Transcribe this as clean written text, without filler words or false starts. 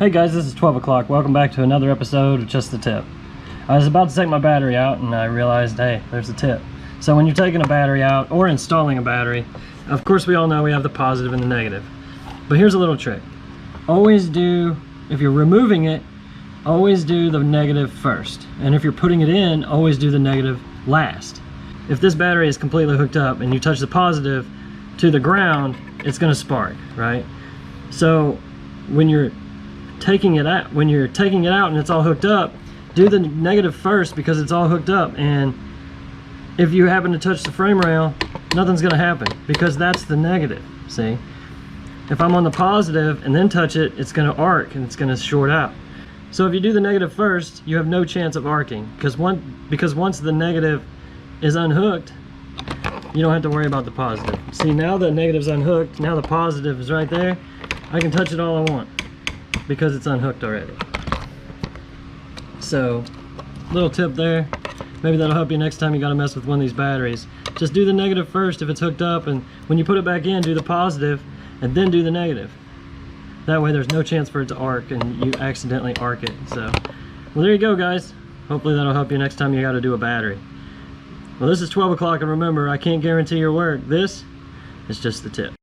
Hey guys, this is 12 o'clock. Welcome back to another episode of Just the Tip. I was about to take my battery out and I realized, hey, there's a tip. So when you're taking a battery out or installing a battery, of course we all know we have the positive and the negative. But here's a little trick. Always do, if you're removing it, always do the negative first. And if you're putting it in, always do the negative last. If this battery is completely hooked up and you touch the positive to the ground, it's going to spark, right? So when you're taking it out and it's all hooked up, do the negative first because it's all hooked up, and if you happen to touch the frame rail, nothing's going to happen because that's the negative. See, if I'm on the positive and then touch it, it's going to arc and it's going to short out. So if you do the negative first, you have no chance of arcing because once the negative is unhooked, you don't have to worry about the positive. See, now the negative's unhooked, now the positive is right there. I can touch it all I want because it's unhooked already. So, little tip there. Maybe that'll help you next time you gotta mess with one of these batteries. Just do the negative first if it's hooked up, and when you put it back in, do the positive and then do the negative. That way there's no chance for it to arc and you accidentally arc it. So, well, there you go, guys. Hopefully that'll help you next time you gotta do a battery. Well, this is 12 o'clock, and remember, I can't guarantee your work. This is just the tip.